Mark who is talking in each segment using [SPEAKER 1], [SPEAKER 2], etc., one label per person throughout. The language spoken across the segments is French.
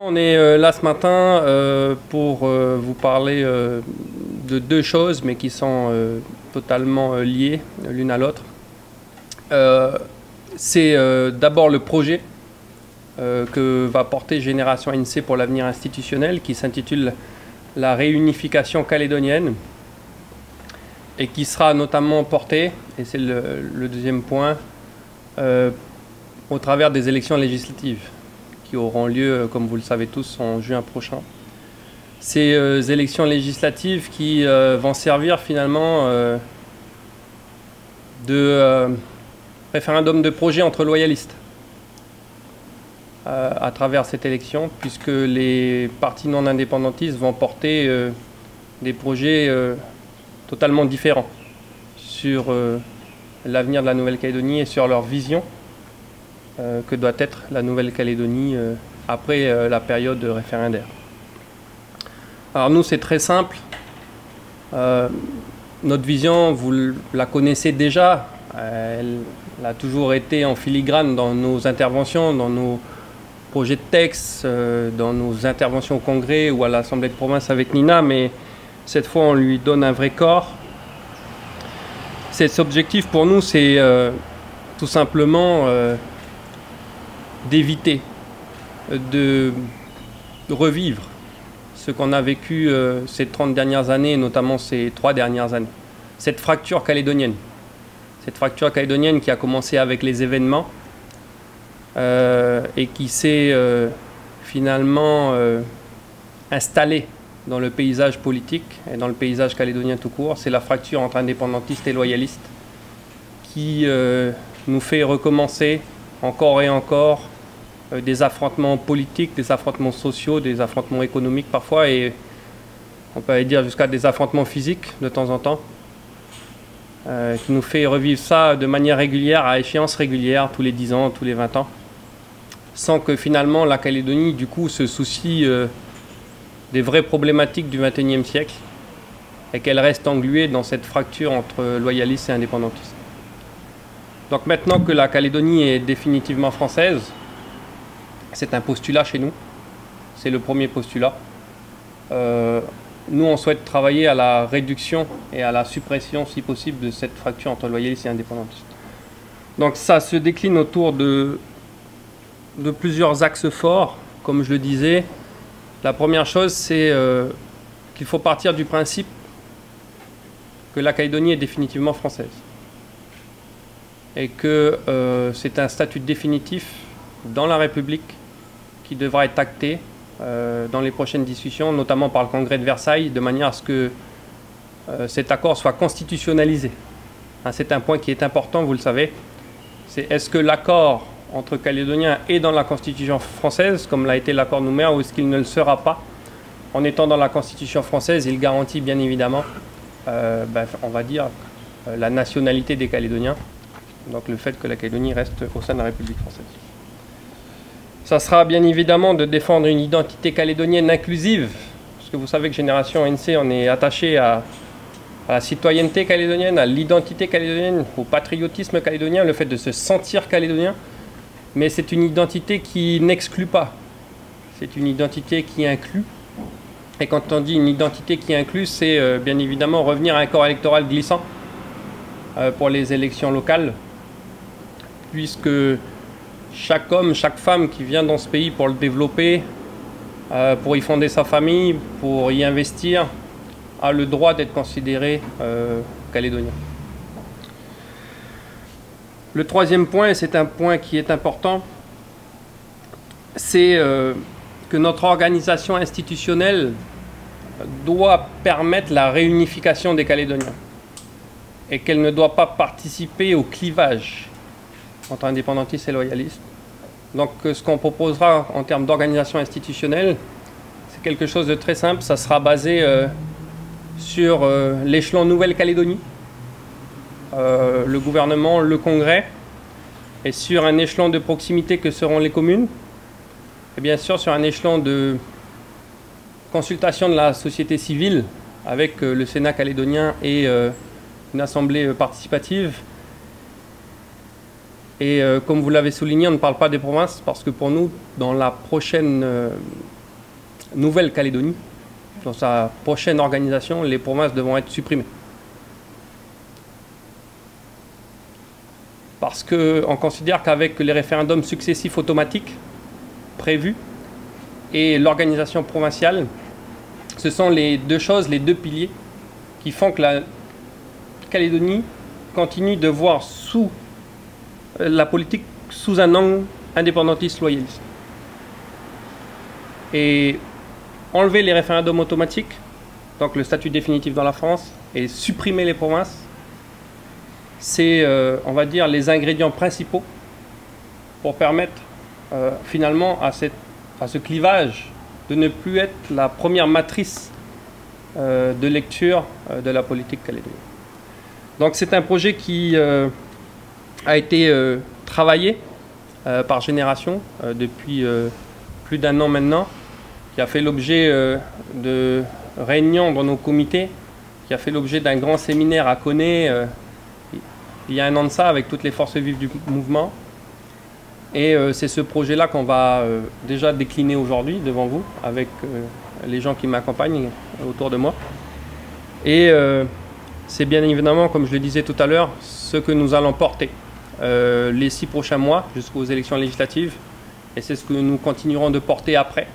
[SPEAKER 1] On est là ce matin pour vous parler de deux choses, mais qui sont totalement liées l'une à l'autre. C'est d'abord le projet que va porter Génération ANC pour l'avenir institutionnel, qui s'intitule La réunification calédonienne, et qui sera notamment porté, et c'est le deuxième point, au travers des élections législatives qui auront lieu, comme vous le savez tous, en juin prochain. Ces élections législatives qui vont servir finalement de référendum de projet entre loyalistes à travers cette élection, puisque les partis non indépendantistes vont porter des projets totalement différents sur l'avenir de la Nouvelle-Calédonie et sur leur vision que doit être la Nouvelle-Calédonie après la période référendaire. Alors nous, c'est très simple. Notre vision, vous la connaissez déjà. Elle a toujours été en filigrane dans nos interventions, dans nos projets de texte, dans nos interventions au Congrès ou à l'Assemblée de province avec Nina, mais cette fois, on lui donne un vrai corps. Cet objectif pour nous, c'est tout simplement d'éviter de revivre ce qu'on a vécu ces 30 dernières années, et notamment ces 3 dernières années. Cette fracture calédonienne. Cette fracture calédonienne qui a commencé avec les événements et qui s'est finalement installée dans le paysage politique et dans le paysage calédonien tout court. C'est la fracture entre indépendantistes et loyalistes qui nous fait recommencer encore et encore des affrontements politiques, des affrontements sociaux, des affrontements économiques parfois, et on peut aller dire jusqu'à des affrontements physiques de temps en temps, qui nous fait revivre ça de manière régulière, à échéance régulière, tous les 10 ans, tous les 20 ans, sans que finalement la Calédonie, du coup, se soucie des vraies problématiques du XXIe siècle, et qu'elle reste engluée dans cette fracture entre loyalistes et indépendantistes. Donc maintenant que la Calédonie est définitivement française, c'est un postulat chez nous, c'est le premier postulat. Nous, on souhaite travailler à la réduction et à la suppression, si possible, de cette fracture entre loyalistes et indépendantistes. Donc ça se décline autour de plusieurs axes forts, comme je le disais. La première chose, c'est qu'il faut partir du principe que la Calédonie est définitivement française et que c'est un statut définitif dans la République qui devra être acté dans les prochaines discussions, notamment par le Congrès de Versailles, de manière à ce que cet accord soit constitutionnalisé. Hein, c'est un point qui est important, vous le savez. C'est est-ce que l'accord entre Calédoniens est dans la Constitution française, comme l'a été l'accord Nouméa, ou est-ce qu'il ne le sera pas? En étant dans la Constitution française, il garantit bien évidemment, on va dire, la nationalité des Calédoniens, donc le fait que la Calédonie reste au sein de la République française. Ça sera bien évidemment de défendre une identité calédonienne inclusive, parce que vous savez que Génération ANC, on est attaché à la citoyenneté calédonienne, à l'identité calédonienne, au patriotisme calédonien, le fait de se sentir calédonien, mais c'est une identité qui n'exclut pas, c'est une identité qui inclut, et quand on dit une identité qui inclut, c'est bien évidemment revenir à un corps électoral glissant pour les élections locales, puisque chaque homme, chaque femme qui vient dans ce pays pour le développer, pour y fonder sa famille, pour y investir, a le droit d'être considéré calédonien. Le troisième point, et c'est un point qui est important, c'est que notre organisation institutionnelle doit permettre la réunification des Calédoniens et qu'elle ne doit pas participer au clivage entre indépendantistes et loyalistes. Donc ce qu'on proposera en termes d'organisation institutionnelle, c'est quelque chose de très simple. Ça sera basé sur l'échelon Nouvelle-Calédonie, le gouvernement, le Congrès, et sur un échelon de proximité que seront les communes, et bien sûr sur un échelon de consultation de la société civile avec le Sénat calédonien et une assemblée participative. Et comme vous l'avez souligné, on ne parle pas des provinces parce que pour nous, dans la prochaine Nouvelle-Calédonie, dans sa prochaine organisation, les provinces devront être supprimées. Parce qu'on considère qu'avec les référendums successifs automatiques prévus et l'organisation provinciale, ce sont les deux choses, les deux piliers qui font que la Calédonie continue de voir la politique sous un angle indépendantiste loyaliste. Et enlever les référendums automatiques, donc le statut définitif dans la France, et supprimer les provinces, c'est, on va dire, les ingrédients principaux pour permettre finalement à ce clivage de ne plus être la première matrice de lecture de la politique calédonienne. Donc c'est un projet qui a été travaillé par génération depuis plus d'1 an maintenant, qui a fait l'objet de réunions dans nos comités, qui a fait l'objet d'un grand séminaire à Koné il y a 1 an de ça, avec toutes les forces vives du mouvement. Et c'est ce projet-là qu'on va déjà décliner aujourd'hui devant vous, avec les gens qui m'accompagnent autour de moi. Et c'est bien évidemment, comme je le disais tout à l'heure, ce que nous allons porter les 6 prochains mois jusqu'aux élections législatives. Et c'est ce que nous continuerons de porter après,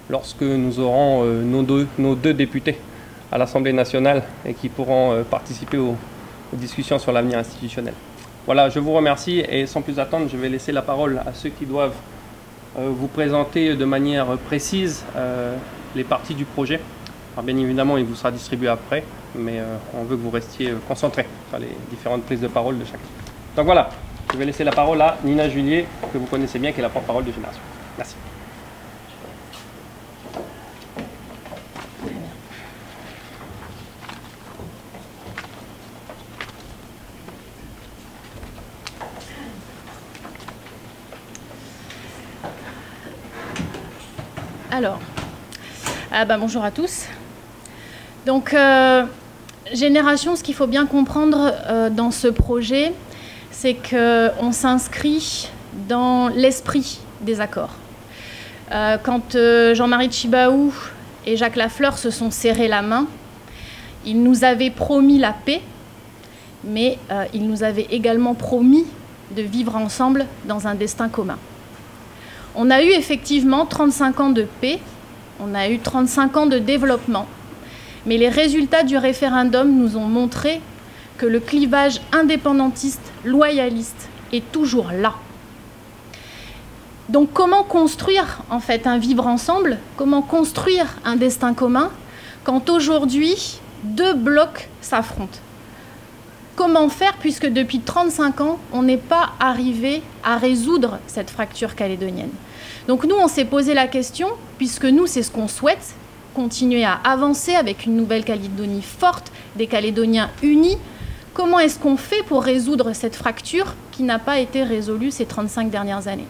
[SPEAKER 1] lorsque nous aurons nos deux députés à l'Assemblée nationale et qui pourront participer aux discussions sur l'avenir institutionnel. Voilà, je vous remercie et sans plus attendre, je vais laisser la parole à ceux qui doivent vous présenter de manière précise les parties du projet. Alors bien évidemment, il vous sera distribué après, mais on veut que vous restiez concentrés sur les différentes prises de parole de chacun. Donc voilà, je vais laisser la parole à Nina Julier, que vous connaissez bien, qui est la porte-parole de Génération. Merci.
[SPEAKER 2] Alors, bonjour à tous. Donc, Génération, ce qu'il faut bien comprendre dans ce projet, c'est qu'on s'inscrit dans l'esprit des accords. Quand Jean-Marie Tjibaou et Jacques Lafleur se sont serrés la main, ils nous avaient promis la paix, mais ils nous avaient également promis de vivre ensemble dans un destin commun. On a eu effectivement 35 ans de paix, on a eu 35 ans de développement, mais les résultats du référendum nous ont montré que le clivage indépendantiste, loyaliste est toujours là. Donc comment construire en fait un vivre ensemble, comment construire un destin commun quand aujourd'hui 2 blocs s'affrontent? Comment faire puisque depuis 35 ans, on n'est pas arrivé à résoudre cette fracture calédonienne? Donc nous, on s'est posé la question, puisque nous, c'est ce qu'on souhaite, continuer à avancer avec une Nouvelle-Calédonie forte, des Calédoniens unis. Comment est-ce qu'on fait pour résoudre cette fracture qui n'a pas été résolue ces 35 dernières années?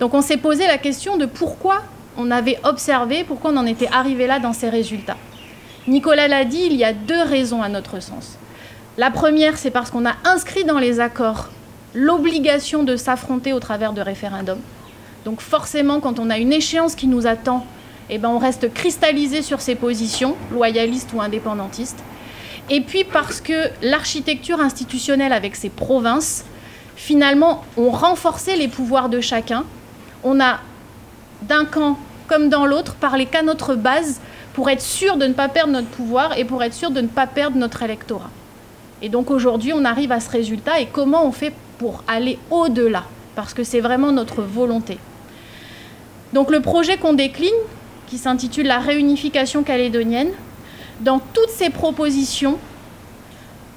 [SPEAKER 2] Donc on s'est posé la question de pourquoi on avait observé, pourquoi on en était arrivé là dans ces résultats. Nicolas l'a dit, il y a 2 raisons à notre sens. La première, c'est parce qu'on a inscrit dans les accords l'obligation de s'affronter au travers de référendums. Donc forcément, quand on a une échéance qui nous attend, eh ben, on reste cristallisé sur ses positions, loyalistes ou indépendantistes. Et puis parce que l'architecture institutionnelle avec ses provinces, finalement, ont renforcé les pouvoirs de chacun. On a, d'un camp comme dans l'autre, parlé qu'à notre base pour être sûr de ne pas perdre notre pouvoir et pour être sûr de ne pas perdre notre électorat. Et donc aujourd'hui, on arrive à ce résultat. Et comment on fait pour aller au-delà? Parce que c'est vraiment notre volonté. Donc le projet qu'on décline, qui s'intitule la réunification calédonienne, dans toutes ces propositions,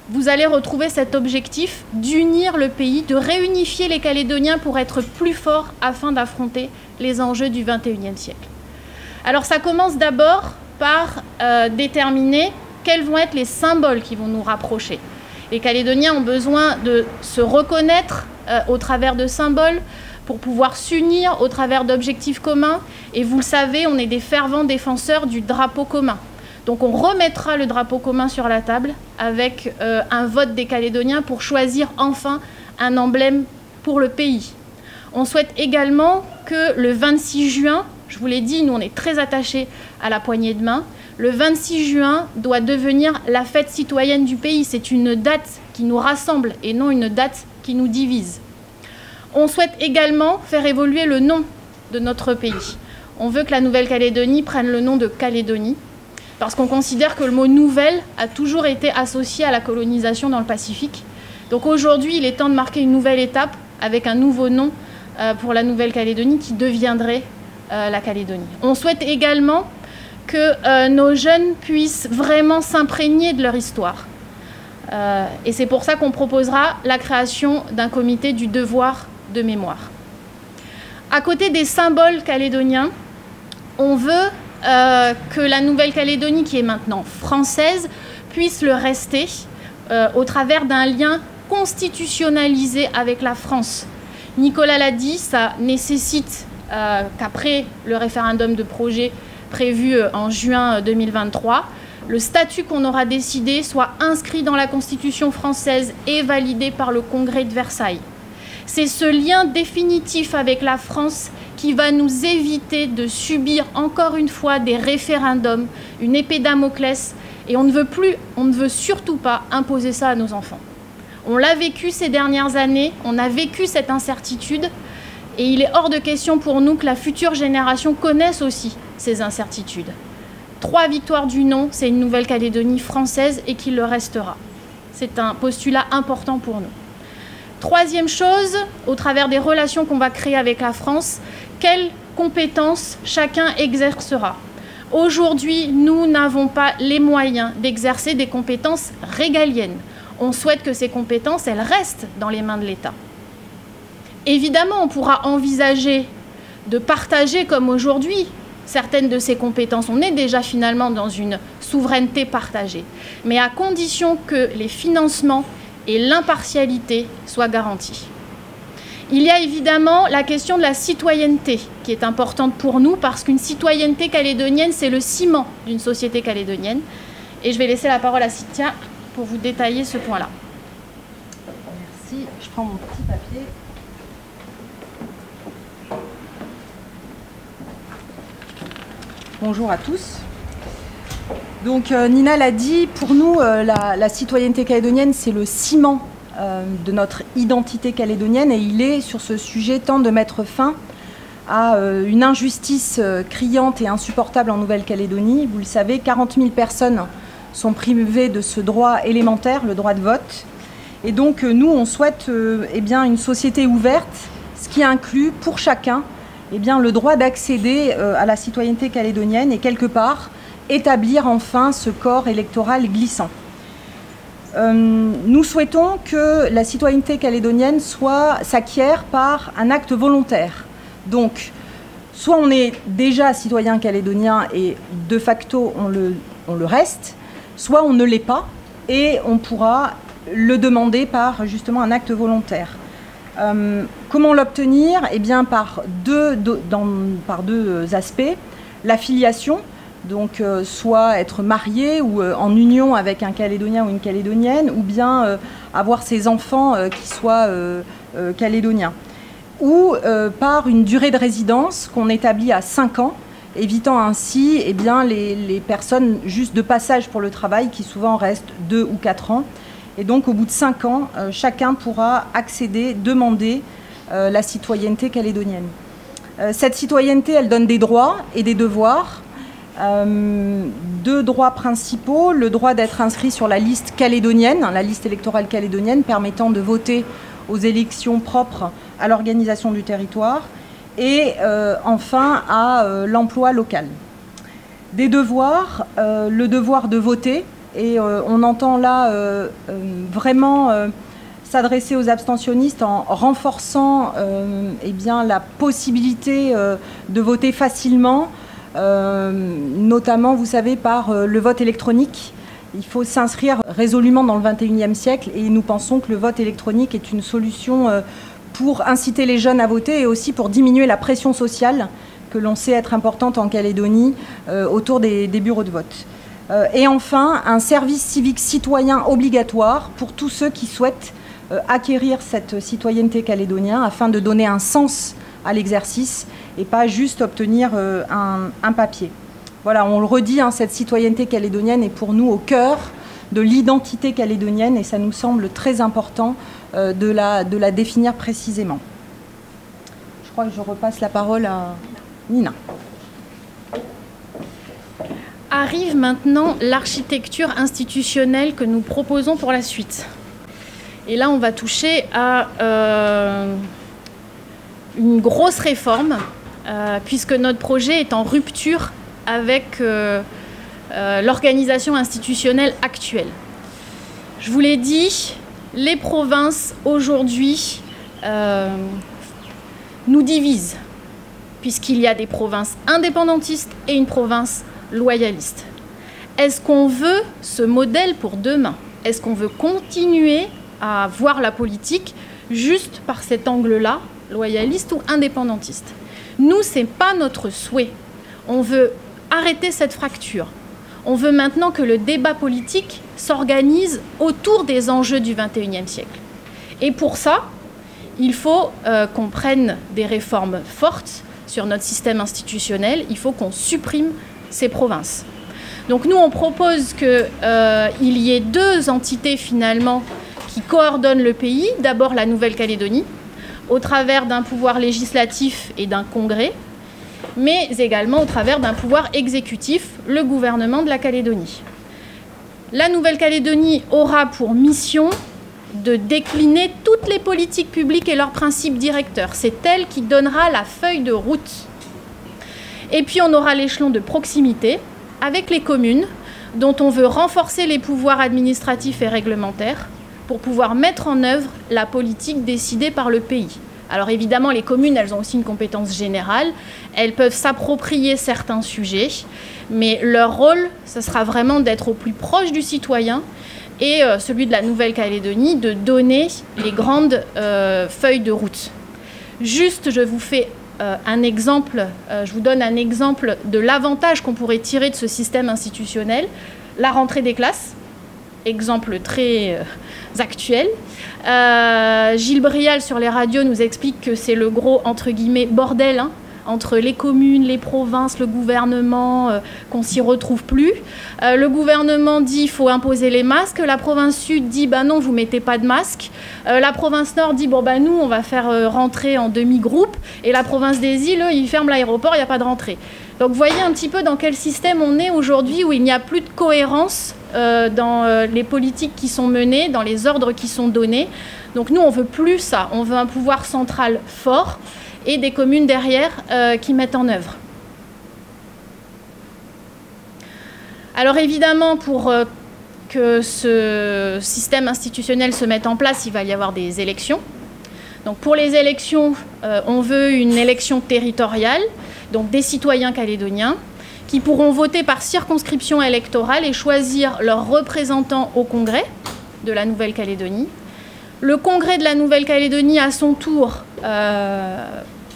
[SPEAKER 2] vous allez retrouver cet objectif d'unir le pays, de réunifier les Calédoniens pour être plus forts afin d'affronter les enjeux du XXIe siècle. Alors ça commence d'abord par déterminer quels vont être les symboles qui vont nous rapprocher. Les Calédoniens ont besoin de se reconnaître au travers de symboles pour pouvoir s'unir au travers d'objectifs communs. Et vous le savez, on est des fervents défenseurs du drapeau commun. Donc on remettra le drapeau commun sur la table avec un vote des Calédoniens pour choisir enfin un emblème pour le pays. On souhaite également que le 26 juin, je vous l'ai dit, nous on est très attachés à la poignée de main, le 26 juin doit devenir la fête citoyenne du pays. C'est une date qui nous rassemble et non une date qui nous divise. On souhaite également faire évoluer le nom de notre pays. On veut que la Nouvelle-Calédonie prenne le nom de Calédonie, parce qu'on considère que le mot « nouvelle » a toujours été associé à la colonisation dans le Pacifique. Donc aujourd'hui, il est temps de marquer une nouvelle étape avec un nouveau nom pour la Nouvelle-Calédonie qui deviendrait la Calédonie. On souhaite également que nos jeunes puissent vraiment s'imprégner de leur histoire. Et c'est pour ça qu'on proposera la création d'un comité du devoir de mémoire. À côté des symboles calédoniens, on veut que la Nouvelle-Calédonie, qui est maintenant française, puisse le rester au travers d'un lien constitutionnalisé avec la France. Nicolas l'a dit, ça nécessite qu'après le référendum de projet prévu en juin 2023, le statut qu'on aura décidé soit inscrit dans la Constitution française et validé par le Congrès de Versailles. C'est ce lien définitif avec la France qui va nous éviter de subir encore une fois des référendums, une épée Damoclès, et on ne veut surtout pas imposer ça à nos enfants. On l'a vécu ces dernières années, on a vécu cette incertitude, et il est hors de question pour nous que la future génération connaisse aussi ces incertitudes. 3 victoires du non, c'est une Nouvelle-Calédonie française et qui le restera. C'est un postulat important pour nous. Troisième chose, au travers des relations qu'on va créer avec la France, quelles compétences chacun exercera. Aujourd'hui, nous n'avons pas les moyens d'exercer des compétences régaliennes. On souhaite que ces compétences, elles restent dans les mains de l'État. Évidemment, on pourra envisager de partager, comme aujourd'hui, certaines de ces compétences. On est déjà finalement dans une souveraineté partagée, mais à condition que les financements et l'impartialité soient garantis. Il y a évidemment la question de la citoyenneté qui est importante pour nous parce qu'une citoyenneté calédonienne, c'est le ciment d'une société calédonienne. Et je vais laisser la parole à Cynthia pour vous détailler ce point-là.
[SPEAKER 3] Merci. Je prends mon petit papier. Bonjour à tous. Donc Nina l'a dit, pour nous, la citoyenneté calédonienne, c'est le ciment de notre identité calédonienne et il est sur ce sujet temps de mettre fin à une injustice criante et insupportable en Nouvelle-Calédonie. Vous le savez, 40 000 personnes sont privées de ce droit élémentaire, le droit de vote. Et donc nous, on souhaite eh bien, une société ouverte, ce qui inclut pour chacun eh bien, le droit d'accéder à la citoyenneté calédonienne et quelque part établir enfin ce corps électoral glissant. Nous souhaitons que la citoyenneté calédonienne s'acquiert par un acte volontaire. Donc, soit on est déjà citoyen calédonien et de facto on le reste, soit on ne l'est pas et on pourra le demander par justement un acte volontaire. Comment l'obtenir? Eh bien par deux aspects. La filiation, donc soit être marié ou en union avec un Calédonien ou une Calédonienne, ou bien avoir ses enfants qui soient calédoniens. Ou par une durée de résidence qu'on établit à 5 ans, évitant ainsi eh bien, les personnes juste de passage pour le travail qui souvent restent 2 ou 4 ans. Et donc au bout de 5 ans, chacun pourra accéder, demander la citoyenneté calédonienne. Cette citoyenneté, elle donne des droits et des devoirs. 2 droits principaux, le droit d'être inscrit sur la liste calédonienne, la liste électorale calédonienne permettant de voter aux élections propres à l'organisation du territoire, et enfin à l'emploi local. Des devoirs, le devoir de voter, et on entend là vraiment s'adresser aux abstentionnistes en renforçant eh bien, la possibilité de voter facilement, notamment, vous savez, par le vote électronique. Il faut s'inscrire résolument dans le XXIe siècle et nous pensons que le vote électronique est une solution pour inciter les jeunes à voter et aussi pour diminuer la pression sociale que l'on sait être importante en Calédonie autour des bureaux de vote. Et enfin, un service civique citoyen obligatoire pour tous ceux qui souhaitent acquérir cette citoyenneté calédonienne afin de donner un sens à l'exercice et pas juste obtenir un papier. Voilà, on le redit, hein, cette citoyenneté calédonienne est pour nous au cœur de l'identité calédonienne et ça nous semble très important de la définir précisément. Je crois que je repasse la parole à Nina.
[SPEAKER 2] Arrive maintenant l'architecture institutionnelle que nous proposons pour la suite. Et là, on va toucher à une grosse réforme, puisque notre projet est en rupture avec l'organisation institutionnelle actuelle. Je vous l'ai dit, les provinces aujourd'hui nous divisent, puisqu'il y a des provinces indépendantistes et une province loyaliste. Est-ce qu'on veut ce modèle pour demain? Est-ce qu'on veut continuer à voir la politique juste par cet angle-là, loyaliste ou indépendantiste? Nous, ce n'est pas notre souhait. On veut arrêter cette fracture. On veut maintenant que le débat politique s'organise autour des enjeux du XXIe siècle. Et pour ça, il faut qu'on prenne des réformes fortes sur notre système institutionnel. Il faut qu'on supprime ces provinces. Donc nous, on propose qu'il y ait deux entités finalement qui coordonnent le pays. D'abord la Nouvelle-Calédonie, au travers d'un pouvoir législatif et d'un congrès, mais également au travers d'un pouvoir exécutif, le gouvernement de la Calédonie. La Nouvelle-Calédonie aura pour mission de décliner toutes les politiques publiques et leurs principes directeurs. C'est elle qui donnera la feuille de route. Et puis on aura l'échelon de proximité avec les communes, dont on veut renforcer les pouvoirs administratifs et réglementaires pour pouvoir mettre en œuvre la politique décidée par le pays. Alors évidemment, les communes, elles ont aussi une compétence générale, elles peuvent s'approprier certains sujets, mais leur rôle, ce sera vraiment d'être au plus proche du citoyen et celui de la Nouvelle-Calédonie, de donner les grandes feuilles de route. Juste, je vous fais un exemple, je vous donne un exemple de l'avantage qu'on pourrait tirer de ce système institutionnel, la rentrée des classes, exemple très actuel. Gilles Brial sur les radios nous explique que c'est le gros, entre guillemets, bordel, hein, entre les communes, les provinces, le gouvernement, qu'on s'y retrouve plus. Le gouvernement dit qu'il faut imposer les masques, la province sud dit bah non, vous mettez pas de masque. La province nord dit bon bah nous on va faire rentrer en demi-groupe, et la province des îles, eux, ils ferment l'aéroport, il n'y a pas de rentrée. Donc vous voyez un petit peu dans quel système on est aujourd'hui, où il n'y a plus de cohérence dans les politiques qui sont menées, dans les ordres qui sont donnés. Donc nous on veut plus ça, on veut un pouvoir central fort et des communes derrière qui mettent en œuvre. Alors évidemment, pour que ce système institutionnel se mette en place, il va y avoir des élections. Donc pour les élections, on veut une élection territoriale, donc des citoyens calédoniens, qui pourront voter par circonscription électorale et choisir leurs représentants au Congrès de la Nouvelle-Calédonie. Le Congrès de la Nouvelle-Calédonie, à son tour,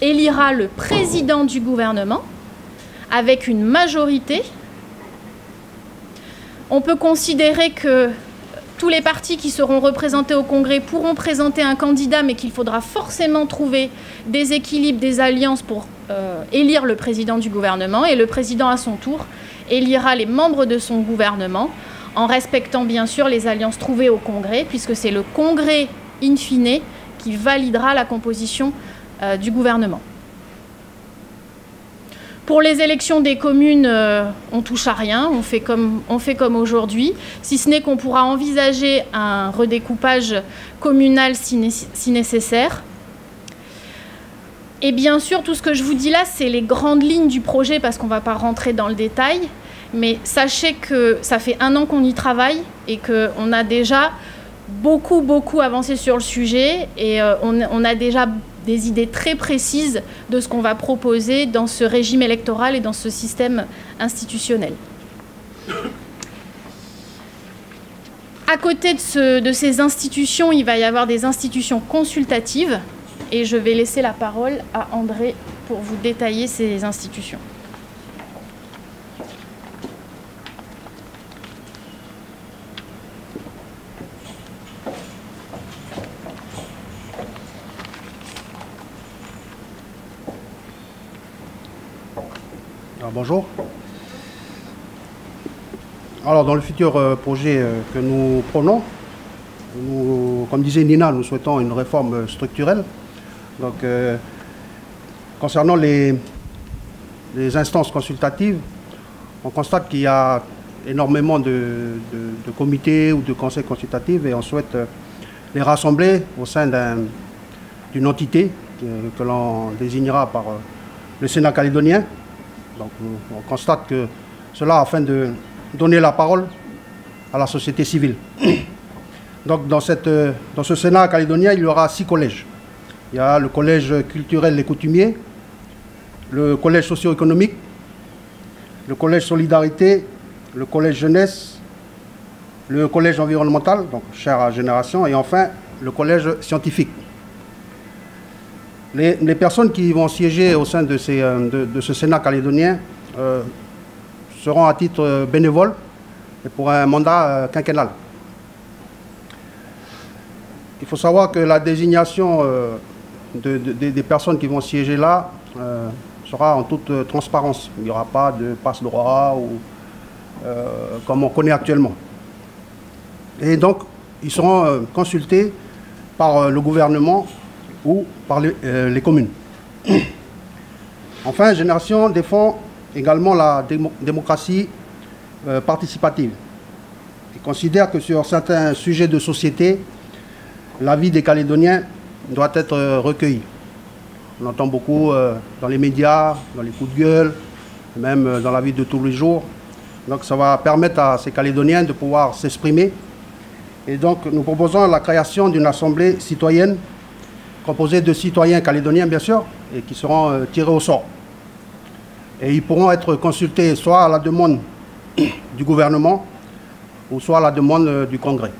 [SPEAKER 2] élira le président du gouvernement avec une majorité. On peut considérer que tous les partis qui seront représentés au Congrès pourront présenter un candidat, mais qu'il faudra forcément trouver des équilibres, des alliances pour élire le président du gouvernement. Et le président, à son tour, élira les membres de son gouvernement, en respectant bien sûr les alliances trouvées au Congrès, puisque c'est le Congrès, in fine, qui validera la composition du gouvernement. Pour les élections des communes, on touche à rien, on fait comme aujourd'hui, si ce n'est qu'on pourra envisager un redécoupage communal si nécessaire. Et bien sûr, tout ce que je vous dis là, c'est les grandes lignes du projet, parce qu'on ne va pas rentrer dans le détail, mais sachez que ça fait 1 an qu'on y travaille et qu'on a déjà beaucoup avancé sur le sujet, et on a déjà des idées très précises de ce qu'on va proposer dans ce régime électoral et dans ce système institutionnel. À côté de ces institutions, il va y avoir des institutions consultatives, et je vais laisser la parole à André pour vous détailler ces institutions.
[SPEAKER 4] Bonjour. Alors, dans le futur projet que nous prenons, comme disait Nina, nous souhaitons une réforme structurelle. Donc, concernant les instances consultatives, on constate qu'il y a énormément de comités ou de conseils consultatifs et on souhaite les rassembler au sein d'une entité que l'on désignera par le Sénat calédonien. Donc, on constate que cela afin de donner la parole à la société civile. Donc, dans ce Sénat calédonien, il y aura 6 collèges. Il y a le collège culturel et coutumier, le collège socio-économique, le collège solidarité, le collège jeunesse, le collège environnemental, donc cher à Génération, et enfin le collège scientifique. Les personnes qui vont siéger au sein de ce Sénat calédonien seront à titre bénévole et pour un mandat quinquennal. Il faut savoir que la désignation des personnes qui vont siéger là sera en toute transparence. Il n'y aura pas de passe-droit ou comme on connaît actuellement. Et donc, ils seront consultés par le gouvernement ou par les communes. Enfin, Génération défend également la démocratie participative. Il considère que sur certains sujets de société, l'avis des Calédoniens doit être recueilli. On entend beaucoup dans les médias, dans les coups de gueule, même dans la vie de tous les jours. Donc ça va permettre à ces Calédoniens de pouvoir s'exprimer. Et donc nous proposons la création d'une assemblée citoyenne composée de citoyens calédoniens bien sûr, et qui seront tirés au sort. Et ils pourront être consultés soit à la demande du gouvernement ou soit à la demande du Congrès.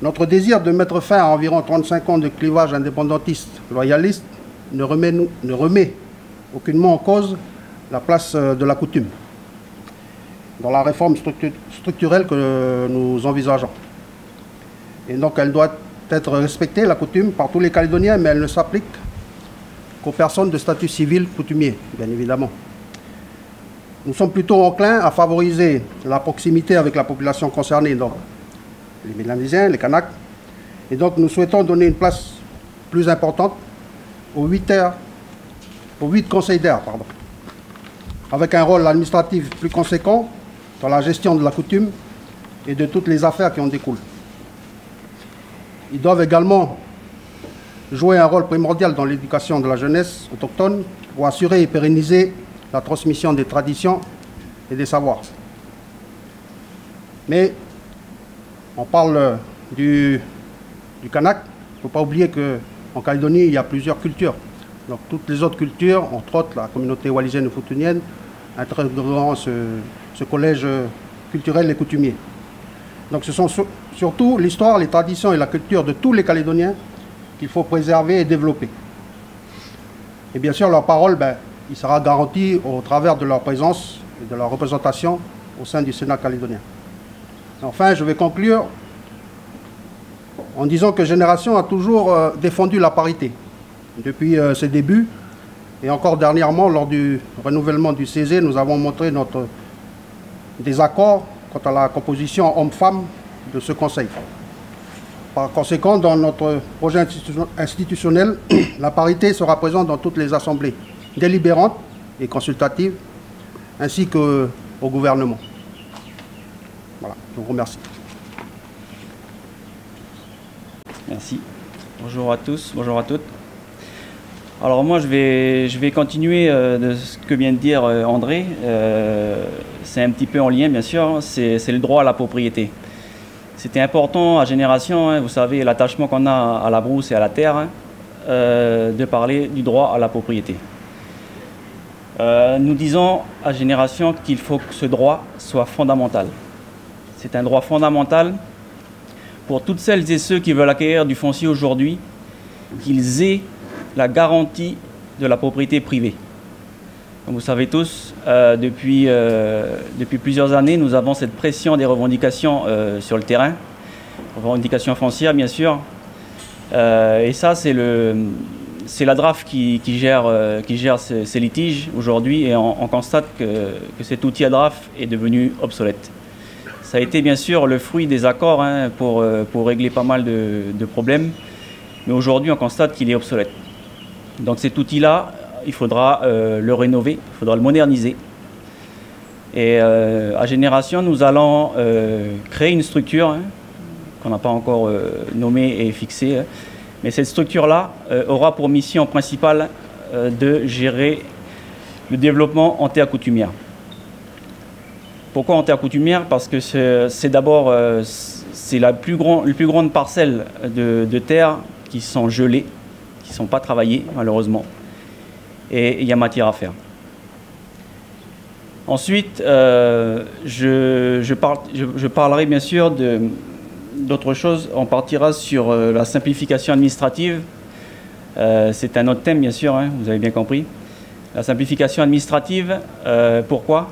[SPEAKER 4] Notre désir de mettre fin à environ 35 ans de clivage indépendantiste loyaliste ne remet aucunement en cause la place de la coutume dans la réforme structurelle que nous envisageons. Et donc elle doit être respectée, la coutume, par tous les Calédoniens, mais elle ne s'applique qu'aux personnes de statut civil coutumier, bien évidemment. Nous sommes plutôt enclins à favoriser la proximité avec la population concernée, donc les Mélanésiens, les Kanaks. Et donc nous souhaitons donner une place plus importante aux 8 conseils d'air, avec un rôle administratif plus conséquent dans la gestion de la coutume et de toutes les affaires qui en découlent. Ils doivent également jouer un rôle primordial dans l'éducation de la jeunesse autochtone pour assurer et pérenniser la transmission des traditions et des savoirs. Mais on parle du Kanak, il ne faut pas oublier qu'en Calédonie, il y a plusieurs cultures. Donc toutes les autres cultures, entre autres la communauté wallisienne et futunienne, intégreront ce collège culturel et coutumier. Donc ce sont surtout l'histoire, les traditions et la culture de tous les Calédoniens qu'il faut préserver et développer. Et bien sûr, leur parole, il sera garanti au travers de leur présence et de leur représentation au sein du Sénat calédonien. Enfin, je vais conclure en disant que Génération a toujours défendu la parité depuis ses débuts. Et encore dernièrement, lors du renouvellement du CESE, nous avons montré notre désaccord quant à la composition homme-femme de ce conseil. Par conséquent, dans notre projet institutionnel, la parité sera présente dans toutes les assemblées délibérantes et consultatives, ainsi qu'au gouvernement. Voilà, je vous remercie.
[SPEAKER 5] Merci. Bonjour à tous, bonjour à toutes. Alors moi, je vais continuer de ce que vient de dire André. C'est un petit peu en lien, bien sûr, c'est le droit à la propriété. C'était important à Génération, hein, vous savez, l'attachement qu'on a à la brousse et à la terre, hein, de parler du droit à la propriété. Nous disons à Génération qu'il faut que ce droit soit fondamental. C'est un droit fondamental pour toutes celles et ceux qui veulent acquérir du foncier aujourd'hui, qu'ils aient la garantie de la propriété privée. Comme vous savez tous, depuis plusieurs années, nous avons cette pression des revendications sur le terrain, revendications foncières bien sûr, et ça c'est c'est la DRAF qui gère ces litiges aujourd'hui, et on constate que cet outil ADRAF est devenu obsolète. Ça a été bien sûr le fruit des accords pour régler pas mal de problèmes, mais aujourd'hui on constate qu'il est obsolète. Donc cet outil-là, il faudra le rénover, il faudra le moderniser. Et à Génération, nous allons créer une structure qu'on n'a pas encore nommée et fixée. Mais cette structure-là aura pour mission principale de gérer le développement en terre coutumière. Pourquoi en terre coutumière? Parce que c'est d'abord la plus grande parcelle de terre qui sont gelées, qui ne sont pas travaillées malheureusement. Et il y a matière à faire. Ensuite, je parlerai bien sûr d'autres choses. On partira sur la simplification administrative. C'est un autre thème, bien sûr, vous avez bien compris. La simplification administrative, pourquoi?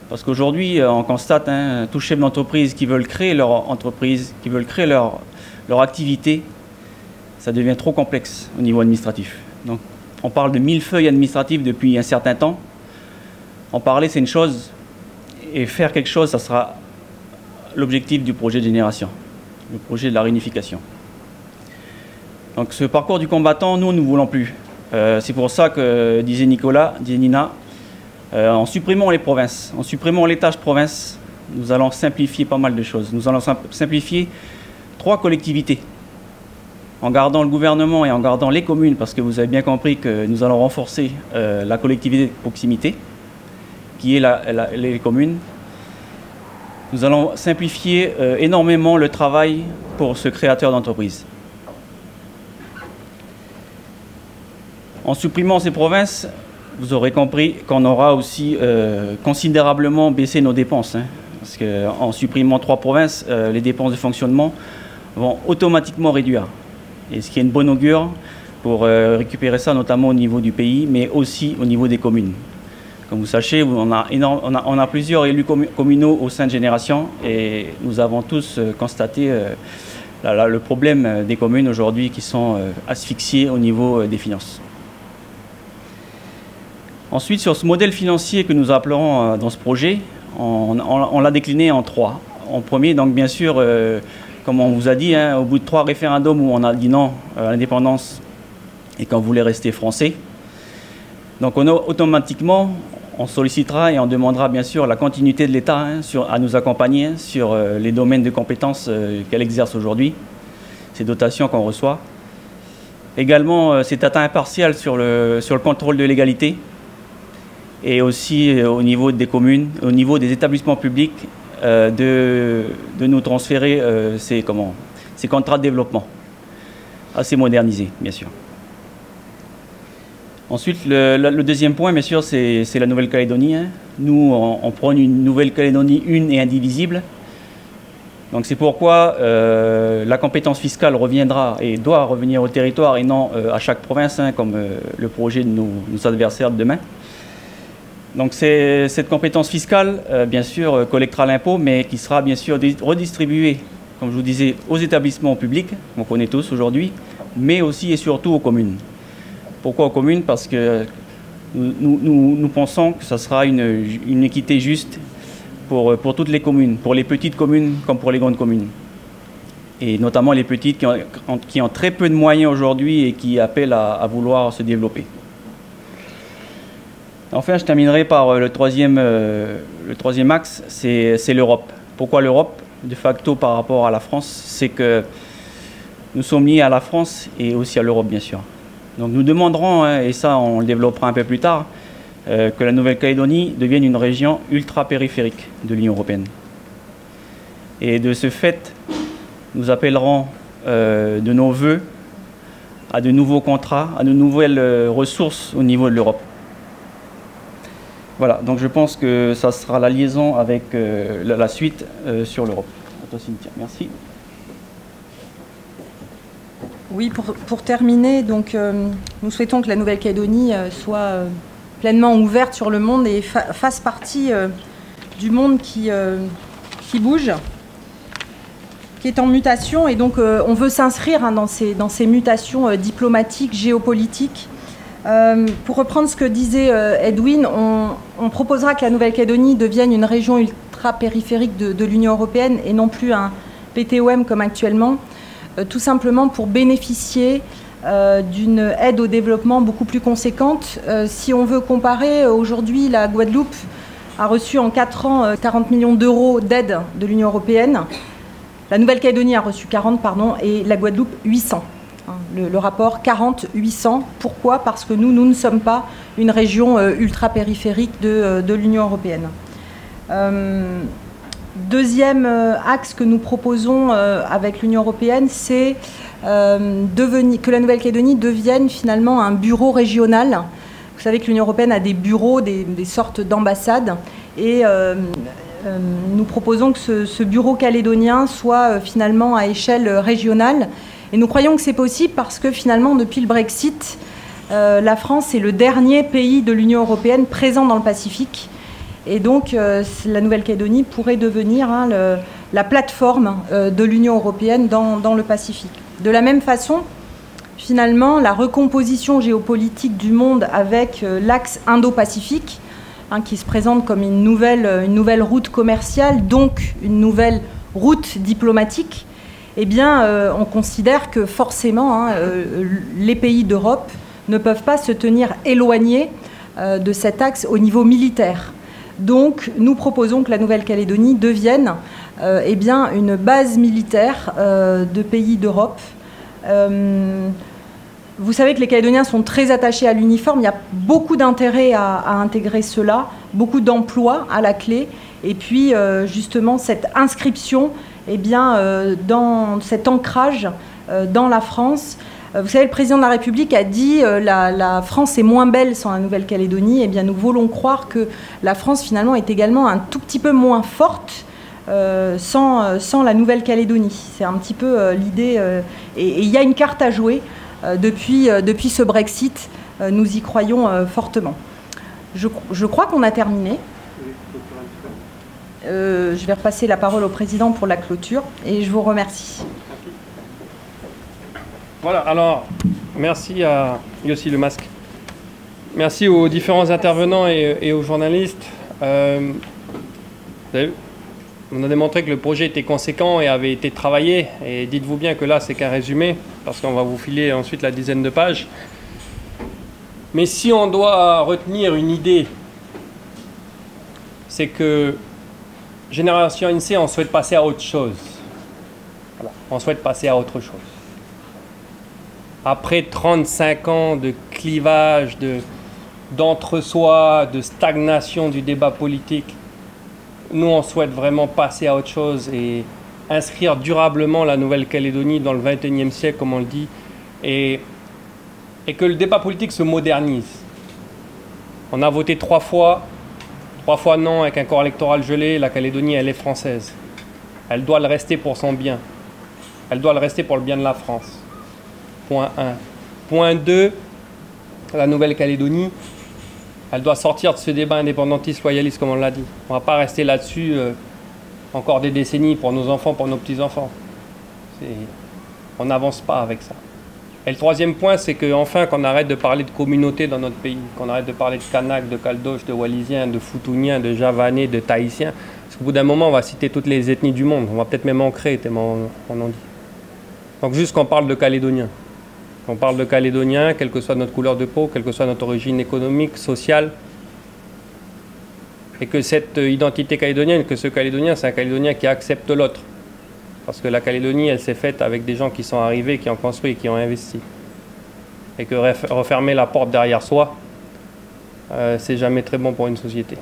[SPEAKER 5] Parce qu'aujourd'hui, on constate tout chef d'entreprise qui veulent créer leur entreprise, qui veulent créer leur activité, ça devient trop complexe au niveau administratif. Donc, on parle de millefeuille administratif depuis un certain temps. En parler, c'est une chose, et faire quelque chose, ça sera l'objectif du projet de Génération, le projet de la réunification. Donc ce parcours du combattant, nous ne voulons plus. C'est pour ça que, disait Nicolas, disait Nina, en supprimant les provinces, en supprimant les tâches provinces, nous allons simplifier pas mal de choses. Nous allons simplifier 3 collectivités, en gardant le gouvernement et en gardant les communes, parce que vous avez bien compris que nous allons renforcer la collectivité de proximité, qui est les communes. Nous allons simplifier énormément le travail pour ce créateur d'entreprise. En supprimant ces provinces, vous aurez compris qu'on aura aussi considérablement baissé nos dépenses. Parce qu'en supprimant 3 provinces, les dépenses de fonctionnement vont automatiquement réduire. Et ce qui est une bonne augure pour récupérer ça, notamment au niveau du pays, mais aussi au niveau des communes. Comme vous sachez, on a plusieurs élus communaux au sein de Génération, et nous avons tous constaté le problème des communes aujourd'hui qui sont asphyxiées au niveau des finances. Ensuite, sur ce modèle financier que nous appellerons dans ce projet, on l'a décliné en 3. En premier, donc bien sûr, comme on vous a dit, au bout de 3 référendums où on a dit non à l'indépendance et qu'on voulait rester français, donc automatiquement, on sollicitera et on demandera bien sûr la continuité de l'État à nous accompagner sur les domaines de compétences qu'elle exerce aujourd'hui, ces dotations qu'on reçoit. Également, cet état impartial sur le contrôle de légalité, et aussi au niveau des communes, au niveau des établissements publics, de nous transférer ces contrats de développement, assez modernisés, bien sûr. Ensuite, le deuxième point, bien sûr, c'est la Nouvelle-Calédonie. Nous, on prône une Nouvelle-Calédonie une et indivisible. Donc c'est pourquoi la compétence fiscale reviendra et doit revenir au territoire et non à chaque province, comme le projet de nos adversaires de demain. Donc cette compétence fiscale, bien sûr, collectera l'impôt, mais qui sera bien sûr redistribuée, comme je vous disais, aux établissements publics, qu'on connaît tous aujourd'hui, mais aussi et surtout aux communes. Pourquoi aux communes? Parce que nous pensons que ça sera une équité juste pour toutes les communes, pour les petites communes comme pour les grandes communes. Et notamment les petites qui ont très peu de moyens aujourd'hui et qui appellent à vouloir se développer. Enfin, je terminerai par le troisième axe, c'est l'Europe. Pourquoi l'Europe? De facto, par rapport à la France, c'est que nous sommes liés à la France et aussi à l'Europe, bien sûr. Donc nous demanderons, et ça on le développera un peu plus tard, que la Nouvelle-Calédonie devienne une région ultra-périphérique de l'Union européenne. Et de ce fait, nous appellerons de nos vœux à de nouveaux contrats, à de nouvelles ressources au niveau de l'Europe. Voilà, donc je pense que ça sera la liaison avec la suite sur l'Europe. À toi, Cynthia. Merci.
[SPEAKER 3] Oui, pour terminer, donc, nous souhaitons que la Nouvelle-Calédonie soit pleinement ouverte sur le monde et fasse partie du monde qui bouge. qui est en mutation, et donc on veut s'inscrire dans ces mutations diplomatiques, géopolitiques. Pour reprendre ce que disait Edwin, on proposera que la Nouvelle-Calédonie devienne une région ultra-périphérique de l'Union européenne et non plus un PTOM comme actuellement, tout simplement pour bénéficier d'une aide au développement beaucoup plus conséquente. Si on veut comparer, aujourd'hui, la Guadeloupe a reçu en 4 ans 40 millions d'euros d'aide de l'Union européenne. La Nouvelle-Calédonie a reçu 40, pardon, et la Guadeloupe 800. Le rapport 40-800. Pourquoi? Parce que nous ne sommes pas une région ultra-périphérique de l'Union européenne. Deuxième axe que nous proposons avec l'Union européenne, c'est que la Nouvelle-Calédonie devienne finalement un bureau régional. Vous savez que l'Union européenne a des bureaux, des sortes d'ambassades, et nous proposons que ce bureau calédonien soit finalement à échelle régionale. Et nous croyons que c'est possible parce que finalement, depuis le Brexit, la France est le dernier pays de l'Union européenne présent dans le Pacifique. Et donc, la Nouvelle-Calédonie pourrait devenir la plateforme de l'Union européenne dans le Pacifique. De la même façon, finalement, la recomposition géopolitique du monde avec l'axe Indo-Pacifique, qui se présente comme une nouvelle route commerciale, donc une nouvelle route diplomatique, eh bien, on considère que forcément, les pays d'Europe ne peuvent pas se tenir éloignés de cet axe au niveau militaire. Donc, nous proposons que la Nouvelle-Calédonie devienne eh bien, une base militaire de pays d'Europe. Vous savez que les Calédoniens sont très attachés à l'uniforme. Il y a beaucoup d'intérêt à intégrer cela, beaucoup d'emplois à la clé. Et puis, justement, cette inscription, eh bien, dans cet ancrage dans la France. Vous savez, le président de la République a dit la France est moins belle sans la Nouvelle-Calédonie. Eh bien, nous voulons croire que la France, finalement, est également un tout petit peu moins forte sans la Nouvelle-Calédonie. C'est un petit peu l'idée. Et il y a une carte à jouer depuis ce Brexit. Nous y croyons fortement. Je crois qu'on a terminé. Je vais repasser la parole au président pour la clôture et je vous remercie.
[SPEAKER 1] Voilà, alors, merci à Yossi Le Masque. Merci aux différents intervenants et aux journalistes. On a démontré que le projet était conséquent et avait été travaillé. Et dites-vous bien que là, c'est qu'un résumé, parce qu'on va vous filer ensuite la dizaine de pages. Mais si on doit retenir une idée, c'est que Génération INSEE, on souhaite passer à autre chose. Voilà, on souhaite passer à autre chose. Après 35 ans de clivage, d'entre-soi, de stagnation du débat politique, nous, on souhaite vraiment passer à autre chose et inscrire durablement la Nouvelle-Calédonie dans le XXIe siècle, comme on le dit, et que le débat politique se modernise. On a voté 3 fois non, avec un corps électoral gelé. La Calédonie, elle est française. Elle doit le rester pour son bien. Elle doit le rester pour le bien de la France. Point 1. Point 2, la Nouvelle-Calédonie, elle doit sortir de ce débat indépendantiste, loyaliste, comme on l'a dit. On ne va pas rester là-dessus encore des décennies pour nos enfants, pour nos petits-enfants. On n'avance pas avec ça. Et le troisième point, c'est qu'enfin, qu'on arrête de parler de communauté dans notre pays, qu'on arrête de parler de Kanak, de Caldoche, de Wallisiens, de Futuniens, de Javanais, de Tahitiens. Parce qu'au bout d'un moment, on va citer toutes les ethnies du monde. On va peut-être même en créer, tellement on en dit. Donc juste qu'on parle de Calédoniens. On parle de Calédoniens, quelle que soit notre couleur de peau, quelle que soit notre origine économique, sociale. Et que cette identité calédonienne, que ce Calédonien, c'est un Calédonien qui accepte l'autre. Parce que la Calédonie, elle s'est faite avec des gens qui sont arrivés, qui ont construit, qui ont investi. Et que refermer la porte derrière soi, c'est jamais très bon pour une société.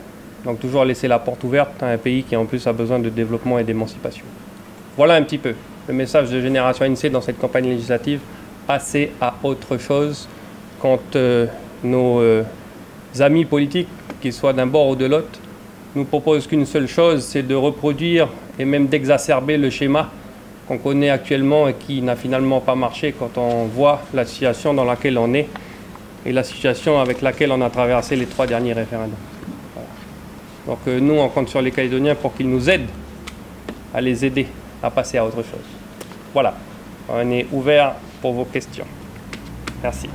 [SPEAKER 1] Donc toujours laisser la porte ouverte à un pays qui en plus a besoin de développement et d'émancipation. Voilà un petit peu le message de Génération INSEE dans cette campagne législative. Passer à autre chose quand nos amis politiques, qu'ils soient d'un bord ou de l'autre, nous proposent qu'une seule chose, c'est de reproduire et même d'exacerber le schéma qu'on connaît actuellement et qui n'a finalement pas marché quand on voit la situation dans laquelle on est et la situation avec laquelle on a traversé les 3 derniers référendums. Voilà. Donc nous, on compte sur les Calédoniens pour qu'ils nous aident à les aider à passer à autre chose. Voilà, on est ouvert pour vos questions. Merci.